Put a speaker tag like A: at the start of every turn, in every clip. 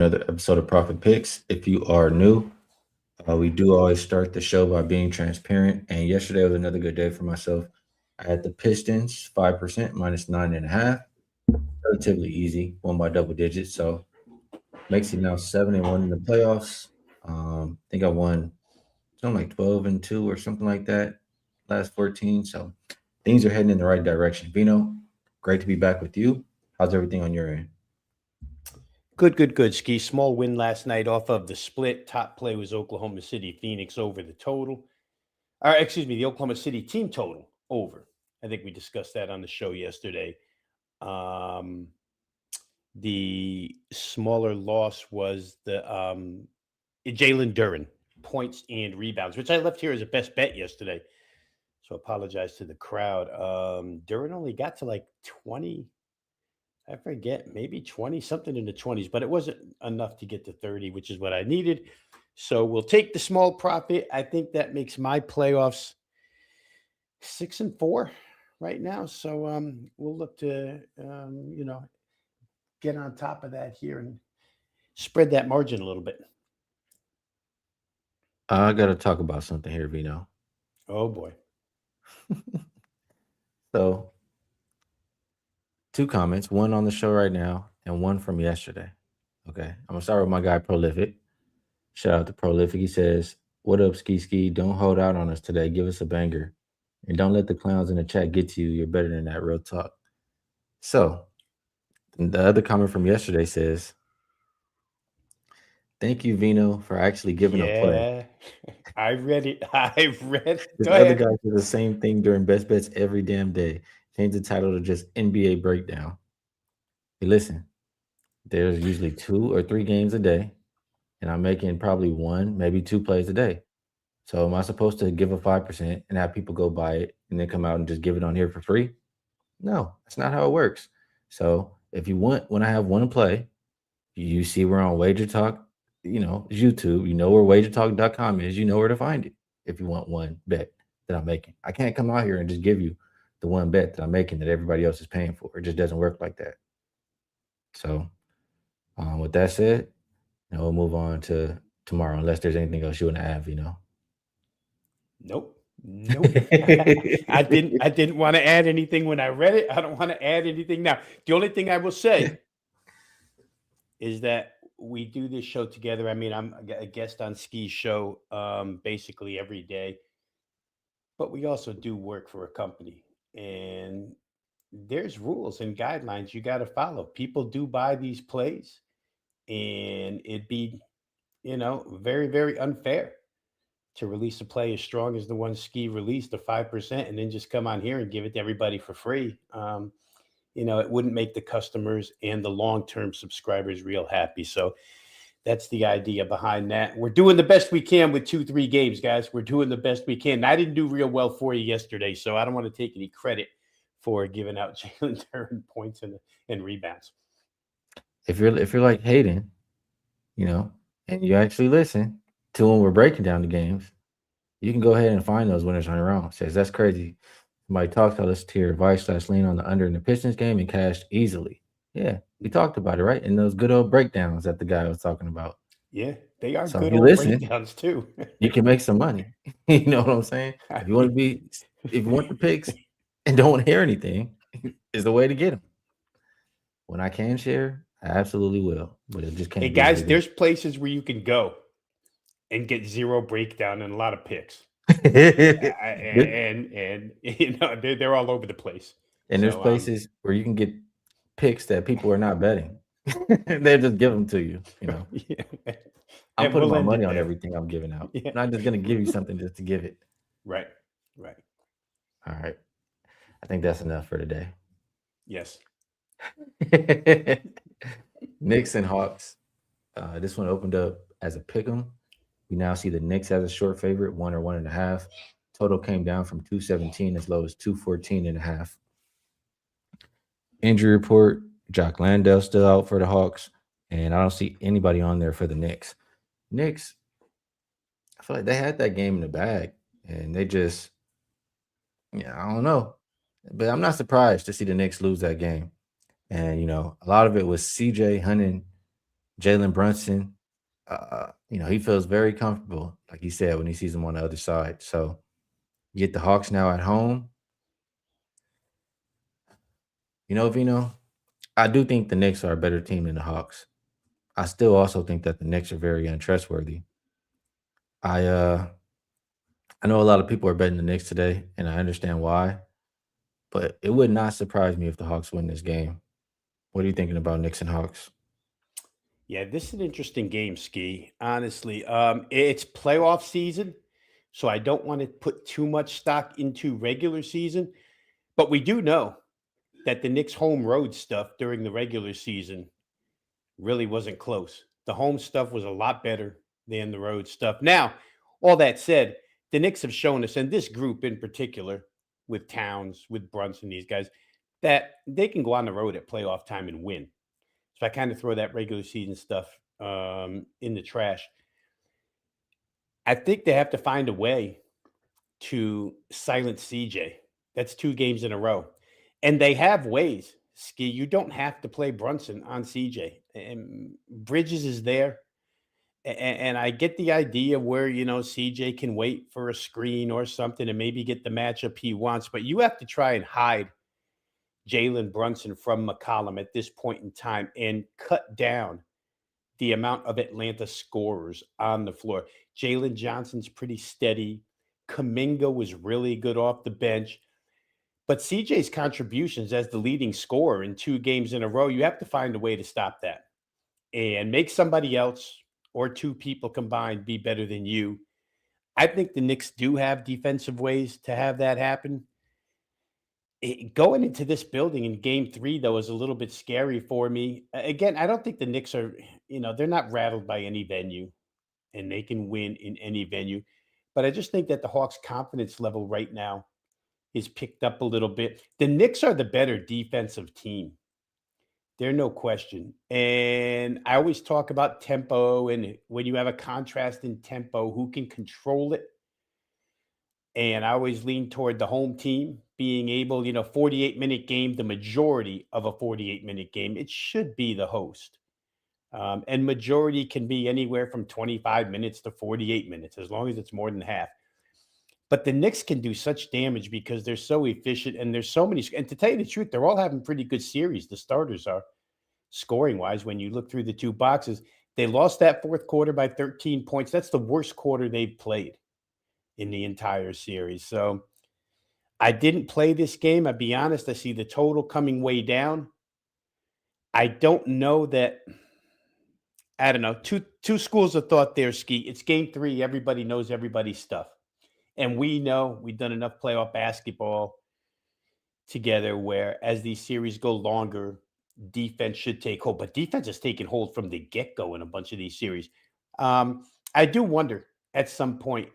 A: Another episode of Profit Picks. If you are new, we do always start the show by being transparent. And yesterday was another good day for myself. I had the Pistons 5% minus 9.5. Relatively easy, won by double digits. So makes it now 7-1 in the playoffs. I think I won something like 12-2 or something like that last 14. So things are heading in the right direction. Vino, great to be back with you. How's everything on your end?
B: Good. Skee. Small win last night off of the split. Top play was Oklahoma City Phoenix over the total. Or excuse me, the Oklahoma City team total over. I think we discussed that on the show yesterday. Um, the smaller loss was the Jalen Duren points and rebounds, which I left here as a best bet yesterday. So apologize to the crowd. Duren only got to like 20. I forget, maybe 20, something in the 20s, but it wasn't enough to get to 30, which is what I needed. So we'll take the small profit. I think that makes my playoffs 6-4 right now. So we'll look to get on top of that here and spread that margin a little bit.
A: I got to talk about something here, Vino.
B: Oh boy.
A: So, two comments, one on the show right now and one from yesterday. Okay. I'm going to start with my guy, Prolific. Shout out to Prolific. He says, "What up, Ski? Don't hold out on us today. Give us a banger. And don't let the clowns in the chat get to you. You're better than that, real talk." So, the other comment from yesterday says, "Thank you, Vino, for actually giving a play.
B: Yeah. I read it. I read it.
A: This
B: Go
A: other
B: ahead.
A: guy did the same thing during best bets every damn day. Change the title to just NBA breakdown. Hey, listen, there's usually 2 or 3 games a day, and I'm making probably one, maybe two plays a day. So am I supposed to give a 5% and have people go buy it and then come out and just give it on here for free? No, that's not how it works. So if you want, when I have one play, you see we're on WagerTalk, YouTube, you know where WagerTalk.com is, you know where to find it if you want one bet that I'm making. I can't come out here and just give you the one bet that I'm making that everybody else is paying for. It just doesn't work like that. So with that said, we'll move on to tomorrow, unless there's anything else you want to add.
B: Nope. I didn't want to add anything when I read it. I don't want to add anything now. The only thing I will say is that we do this show together. I mean, I'm a guest on Skee's show basically every day, but we also do work for a company, and there's rules and guidelines you got to follow. People do buy these plays, and it'd be, very, very unfair to release a play as strong as the one Skee released, the 5%, and then just come on here and give it to everybody for free. It wouldn't make the customers and the long-term subscribers real happy. So that's the idea behind that. We're doing the best we can with 2-3 games, guys. We're doing the best we can. And I didn't do real well for you yesterday, so I don't want to take any credit for giving out Jalen Duren points and rebounds.
A: If you're like Hayden, and you actually listen to when we're breaking down the games, you can go ahead and find those winners on your own. Says that's crazy. Somebody talks, I listen to your advice/lean on the under in the Pistons game and cashed easily. Yeah, we talked about it, right? And those good old breakdowns that the guy was talking about.
B: Yeah, they are
A: So if
B: good
A: you
B: old
A: listen,
B: breakdowns too.
A: you can make some money. You know what I'm saying? If you want the picks and don't want to hear anything, is the way to get them. When I can share, I absolutely will, but it just
B: Hey
A: can't be
B: guys,
A: every day.
B: there's places where you can go and get zero breakdown and a lot of picks. And they're all over the place.
A: And there's
B: So
A: places where you can get picks that people are not betting. They just give them to you.
B: yeah.
A: I'm
B: And
A: putting
B: we'll
A: my
B: end
A: money
B: it
A: on
B: there.
A: everything I'm giving out.
B: Yeah.
A: I'm not just gonna give you something just to give it.
B: Right. Right.
A: All right. I think that's enough for today.
B: Yes.
A: Knicks and Hawks. This one opened up as a pick 'em. We now see the Knicks as a short favorite, 1 or 1.5. Total came down from 217 as low as 214.5. Injury report: Jock Landale still out for the Hawks, and I don't see anybody on there for the Knicks. Knicks, I feel like they had that game in the bag, and they just, I don't know, but I'm not surprised to see the Knicks lose that game. And a lot of it was CJ hunting Jalen Brunson, he feels very comfortable, like he said, when he sees him on the other side. So you get the Hawks now at home. Vino, I do think the Knicks are a better team than the Hawks. I still also think that the Knicks are very untrustworthy. I uh I know a lot of people are betting the Knicks today, and I understand why, but it would not surprise me if the Hawks win this game. What are you thinking about Knicks and Hawks?
B: Yeah, this is an interesting game, Ski. Honestly, it's playoff season, so I don't want to put too much stock into regular season. But we do know that the Knicks' home road stuff during the regular season really wasn't close. The home stuff was a lot better than the road stuff. Now, all that said, the Knicks have shown us, and this group in particular, with Towns, with Brunson, these guys, that they can go on the road at playoff time and win. So I kind of throw that regular season stuff in the trash. I think they have to find a way to silence CJ. That's 2 games in a row. And they have ways. Ski, you don't have to play Brunson on CJ. And Bridges is there. And I get the idea where, CJ can wait for a screen or something and maybe get the matchup he wants, but you have to try and hide Jalen Brunson from McCollum at this point in time and cut down the amount of Atlanta scorers on the floor. Jalen Johnson's pretty steady. Kaminga was really good off the bench. But CJ's contributions as the leading scorer in 2 games in a row, you have to find a way to stop that and make somebody else or 2 people combined be better than you. I think the Knicks do have defensive ways to have that happen. Going into this building in game 3, though, is a little bit scary for me. Again, I don't think the Knicks are, they're not rattled by any venue and they can win in any venue. But I just think that the Hawks' confidence level right now is picked up a little bit. The Knicks are the better defensive team. They're no question. And I always talk about tempo, and when you have a contrast in tempo, who can control it? And I always lean toward the home team being able, 48-minute game, the majority of a 48-minute game, it should be the host. And majority can be anywhere from 25 minutes to 48 minutes, as long as it's more than half. But the Knicks can do such damage because they're so efficient and there's so many. And to tell you the truth, they're all having pretty good series. The starters are scoring wise. When you look through the 2 boxes, they lost that fourth quarter by 13 points. That's the worst quarter they've played in the entire series. So I didn't play this game. I'll be honest. I see the total coming way down. I don't know that. I don't know. Two schools of thought there, Ski. It's game 3. Everybody knows everybody's stuff. And we know we've done enough playoff basketball together where as these series go longer, defense should take hold. But defense has taken hold from the get-go in a bunch of these series. I do wonder at some point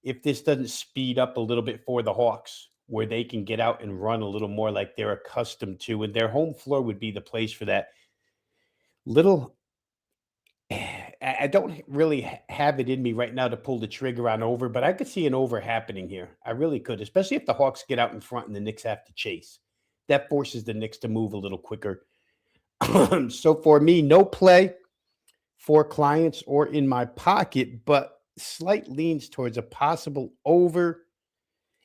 B: if this doesn't speed up a little bit for the Hawks, where they can get out and run a little more like they're accustomed to, and their home floor would be the place for that. Little I don't really have it in me right now to pull the trigger on over, but I could see an over happening here. I really could, especially if the Hawks get out in front and the Knicks have to chase. That forces the Knicks to move a little quicker. So for me, no play for clients or in my pocket, but slight leans towards a possible over.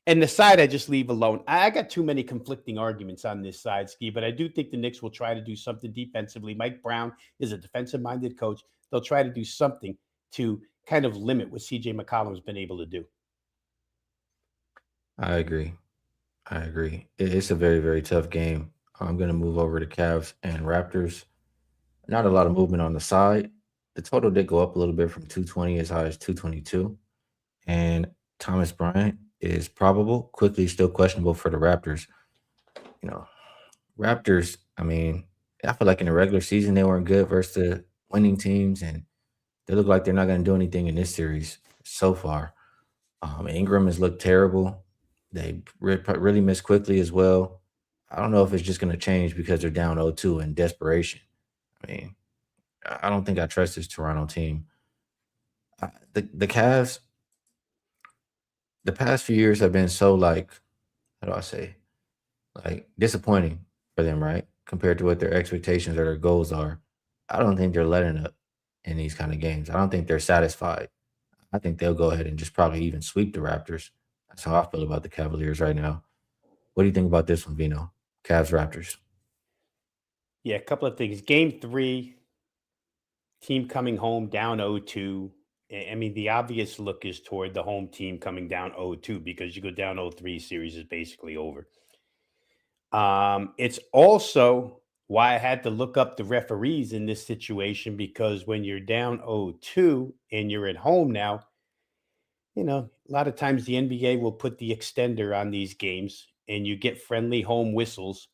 B: And the side I just leave alone. I got too many conflicting arguments on this side, Ski, but I do think the Knicks will try to do something defensively. Mike Brown is a defensive minded coach. They'll try to do something to kind of limit what CJ McCollum's been able to do.
A: I agree. I agree. It's a very, very tough game. I'm going to move over to Cavs and Raptors. Not a lot of movement on the side. The total did go up a little bit from 220 as high as 222. And Thomas Bryant is probable, quickly still questionable for the Raptors. You know, Raptors, I feel like in the regular season they weren't good versus the winning teams, and they look like they're not going to do anything in this series so far. Ingram has looked terrible. They really missed quickly as well. I don't know if it's just going to change because they're down 0-2 in desperation. I mean, I don't think I trust this Toronto team. The Cavs, the past few years have been so how do I say, like disappointing for them, right? Compared to what their expectations or their goals are. I don't think they're letting up in these kind of games. I don't think they're satisfied. I think they'll go ahead and just probably even sweep the Raptors. That's how I feel about the Cavaliers right now. What do you think about this one, Vino? Cavs Raptors.
B: Yeah, a couple of things. Game three, team coming home down 0-2. I mean, the obvious look is toward the home team coming down 0-2 because you go down 0-3, series is basically over. It's also why I had to look up the referees in this situation because when you're down 0-2 and you're at home now, a lot of times the NBA will put the extender on these games and you get friendly home whistles,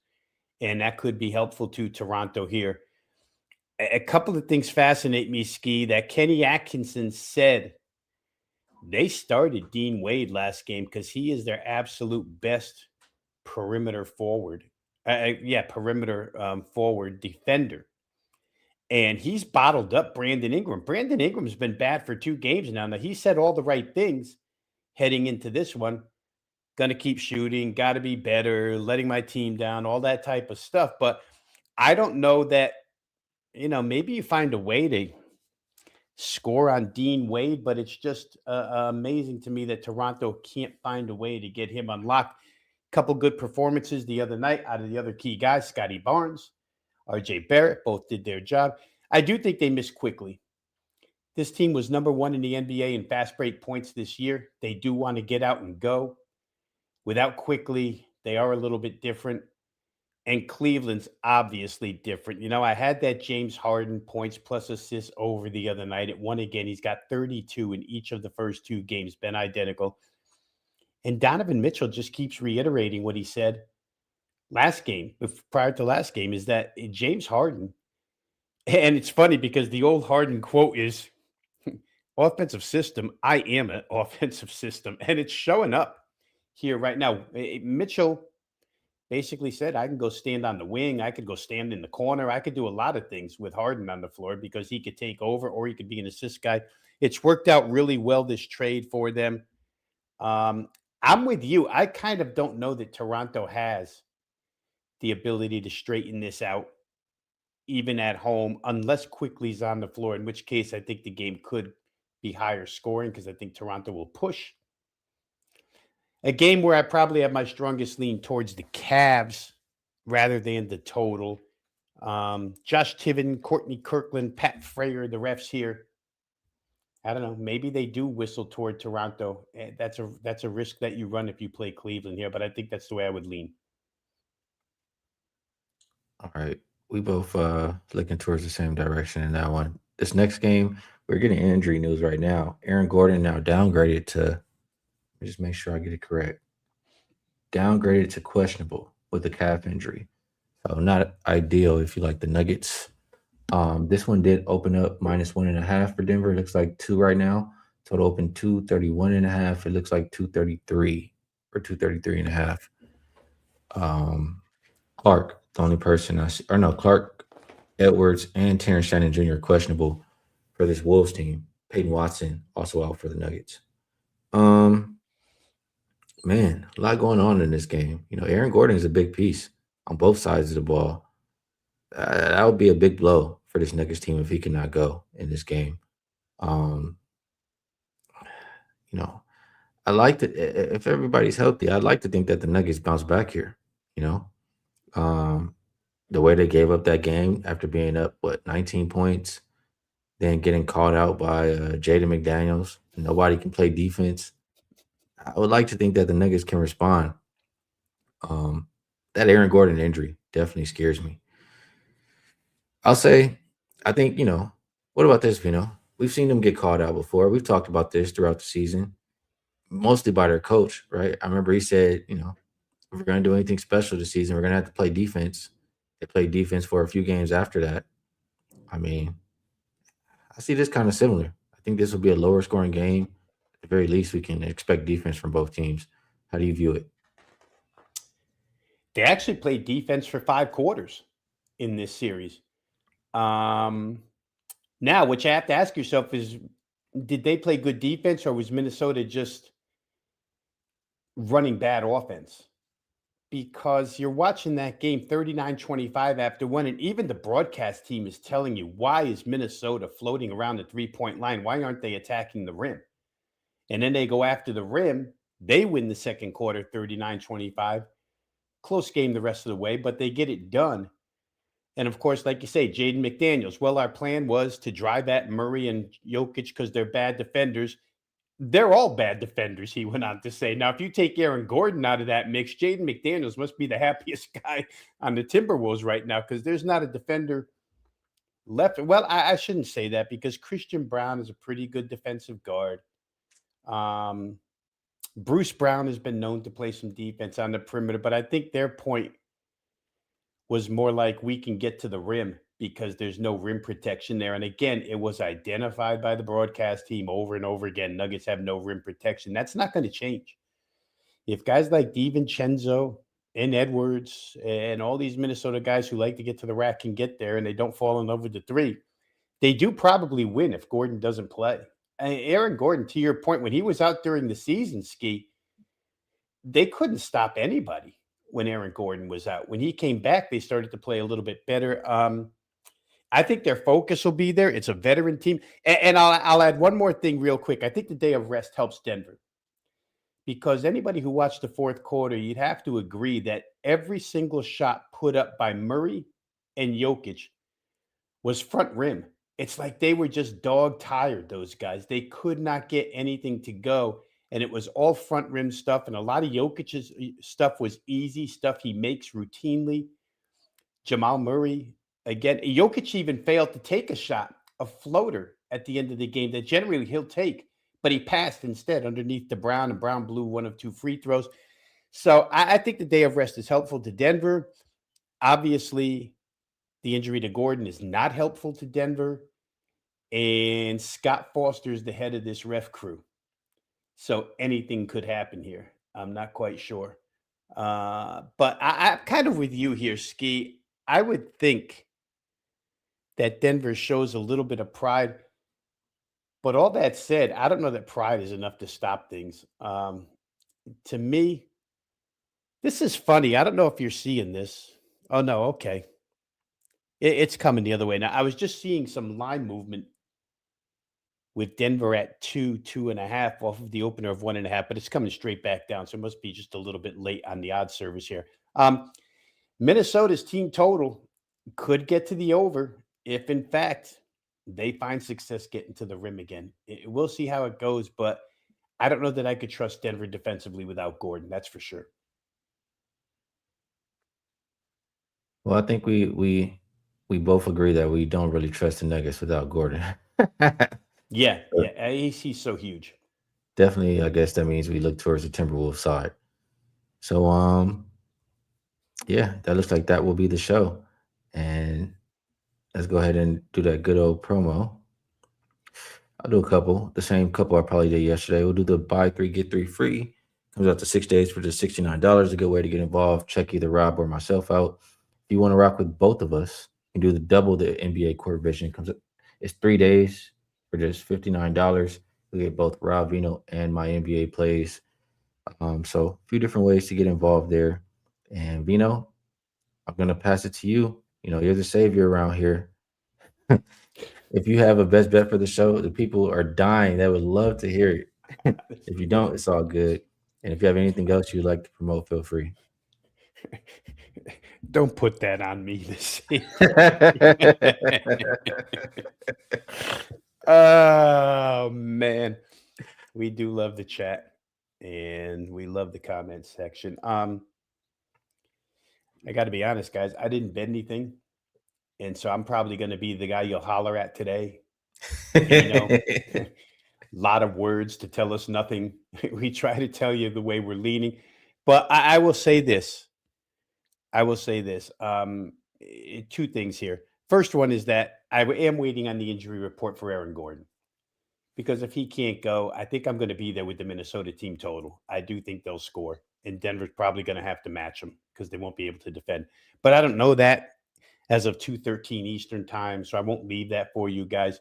B: and that could be helpful to Toronto here. A couple of things fascinate me, Skee, that Kenny Atkinson said they started Dean Wade last game because he is their absolute best perimeter forward. Yeah, perimeter forward defender. And he's bottled up Brandon Ingram. Brandon Ingram's been bad for 2 games now. Now, he said all the right things heading into this one. Going to keep shooting, got to be better, letting my team down, all that type of stuff. But I don't know that, maybe you find a way to score on Dean Wade, but it's just amazing to me that Toronto can't find a way to get him unlocked. Couple good performances the other night out of the other key guys, Scotty Barnes, RJ Barrett, both did their job. I do think they missed quickly. This team was number 1 in the NBA in fast break points this year. They do want to get out and go. Without quickly, they are a little bit different. And Cleveland's obviously different. I had that James Harden points plus assists over the other night. It won again. He's got 32 in each of the first 2 games, been identical. And Donovan Mitchell just keeps reiterating what he said last game, prior to last game, is that James Harden, and it's funny because the old Harden quote is offensive system. I am an offensive system. And it's showing up here right now. Mitchell basically said, I can go stand on the wing. I could go stand in the corner. I could do a lot of things with Harden on the floor because he could take over or he could be an assist guy. It's worked out really well, this trade for them. Um, I'm with you. I kind of don't know that Toronto has the ability to straighten this out, even at home, unless Quickly's on the floor, in which case I think the game could be higher scoring because I think Toronto will push. A game where I probably have my strongest lean towards the Cavs rather than the total. Josh Tiven, Courtney Kirkland, Pat Frayer, the refs here. I don't know. Maybe they do whistle toward Toronto. That's a risk that you run if you play Cleveland here, but I think that's the way I would lean.
A: All right. We both looking towards the same direction in that one. This next game, we're getting injury news right now. Aaron Gordon now downgraded to, let me just make sure I get it correct. Downgraded to questionable with a calf injury. So not ideal if you like the Nuggets. This one did open up -1.5 for Denver. It looks like 2 right now. Total open 231.5. It looks like 233 or 233.5. Clark, the only person I see, or no, Clark, Edwards, and Terrence Shannon Jr. questionable for this Wolves team. Peyton Watson also out for the Nuggets. Um, man, a lot going on in this game. Aaron Gordon is a big piece on both sides of the ball. That would be a big blow for this Nuggets team if he cannot go in this game. Um, you know, I like that if everybody's healthy, I'd like to think that the Nuggets bounce back here. You know, um, the way they gave up that game after being up 19 points, then getting called out by Jaden McDaniels. Nobody can play defense. I would like to think that the Nuggets can respond. Um, that Aaron Gordon injury definitely scares me. I'll say, I think, what about this, We've seen them get called out before. We've talked about this throughout the season, mostly by their coach, right? I remember he said, if we're going to do anything special this season, we're going to have to play defense. They played defense for a few games after that. I mean, I see this kind of similar. I think this will be a lower scoring game. At the very least, we can expect defense from both teams. How do you view it?
B: They actually played defense for 5 quarters in this series. Now, what you have to ask yourself is, did they play good defense or was Minnesota just running bad offense? because you're watching that game 39-25 after one, and even the broadcast team is telling you, why is Minnesota floating around the three-point line? Why aren't they attacking the rim? And then they go after the rim. They win the second quarter 39-25. Close game the rest of the way, but they get it done. And of course, like you say, Jaden McDaniels. Well, our plan was to drive at Murray and Jokic because they're bad defenders. They're all bad defenders, he went on to say. Now, if you take Aaron Gordon out of that mix, Jaden McDaniels must be the happiest guy on the Timberwolves right now because there's not a defender left. Well, I shouldn't say that because Christian Brown is a pretty good defensive guard. Bruce Brown has been known to play some defense on the perimeter, but I think their point was more like we can get to the rim because there's no rim protection there. And again, it was identified by the broadcast team over and over again. Nuggets have no rim protection. That's not going to change. If guys like DiVincenzo and Edwards and all these Minnesota guys who like to get to the rack can get there and they don't fall in love with the three, they do probably win if Gordon doesn't play. And Aaron Gordon, to your point, when he was out during the season, Skee, they couldn't stop anybody when Aaron Gordon was out. When he came back, they started to play a little bit better. I think their focus will be there. It's a veteran team. And I'll add one more thing real quick. I think the day of rest helps Denver because anybody who watched the fourth quarter, you'd have to agree that every single shot put up by Murray and Jokic was front rim. It's like they were just dog tired, those guys. They could not get anything to go. And it was all front rim stuff. And a lot of Jokic's stuff was easy stuff he makes routinely. Jamal Murray, again, Jokic even failed to take a shot, a floater at the end of the game that generally he'll take, but he passed instead underneath to Brown, and Brown blew one of two free throws. So I think the day of rest is helpful to Denver. Obviously, the injury to Gordon is not helpful to Denver. And Scott Foster is the head of this ref crew. So anything could happen here. I'm not quite sure. But I'm kind of with you here, Skee. I would think that Denver shows a little bit of pride. But all that said, I don't know that pride is enough to stop things. To me, this is funny. I don't know if you're seeing this. Oh, no. Okay. It's coming the other way. Now, I was just seeing some line movement with Denver at 2.5 off of the opener of 1.5, but it's coming straight back down. So it must be just a little bit late on the odds service here. Minnesota's team total could get to the over if, in fact, they find success getting to the rim again. We'll see how it goes, but I don't know that I could trust Denver defensively without Gordon. That's for sure.
A: Well, I think we both agree that we don't really trust the Nuggets without Gordon.
B: Yeah. He's so huge.
A: Definitely, I guess that means we look towards the Timberwolves side. So, yeah, that looks like that will be the show. And let's go ahead and do that good old promo. I'll do a couple, the same couple I probably did yesterday. We'll do the buy three, get three free. Comes out to 6 days for just $69. A good way to get involved. Check either Rob or myself out. If you want to rock with both of us, you can do the double the NBA core vision. It's 3 days for just $59. We get both Rob Veno and my NBA plays. So a few different ways to get involved there. And Veno, I'm gonna pass it to you. You're the savior around here. If you have a best bet for the show, the people are dying. They would love to hear it. If you don't, it's all good. And if you have anything else you'd like to promote, feel free.
B: Don't put that on me this Oh man, we do love the chat and we love the comment section. I got to be honest, guys. I didn't bet anything, and so I'm probably going to be the guy you'll holler at today. A lot of words to tell us nothing. We try to tell you the way we're leaning, but I will say this. Two things here. First one is that I am waiting on the injury report for Aaron Gordon. Because if he can't go, I think I'm going to be there with the Minnesota team total. I do think they'll score. And Denver's probably going to have to match them because they won't be able to defend. But I don't know that as of 2:13 Eastern time, so I won't leave that for you guys.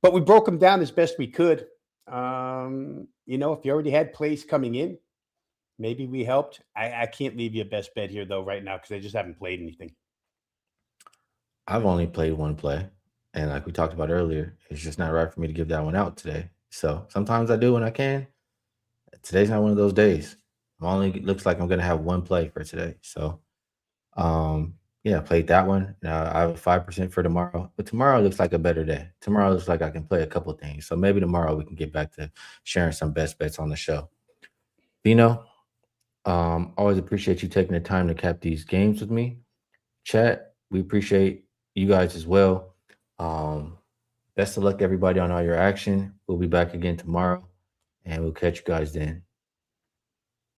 B: But we broke them down as best we could. If you already had plays coming in, Maybe we helped. I can't leave you a best bet here though right now because I just haven't played anything.
A: I've only played one play, and like we talked about earlier, it's just not right for me to give that one out today. So sometimes I do when I can. Today's not one of those days. I'm only looks like I'm gonna have one play for today. So yeah, I played that one. I have a 5% for tomorrow, but tomorrow looks like a better day. Tomorrow looks like I can play a couple things. So maybe tomorrow we can get back to sharing some best bets on the show. Vino, always appreciate you taking the time to cap these games with me. Chat, we appreciate you guys as well. Um, Best of luck, everybody, on all your action. We'll be back again tomorrow, and we'll catch you guys then.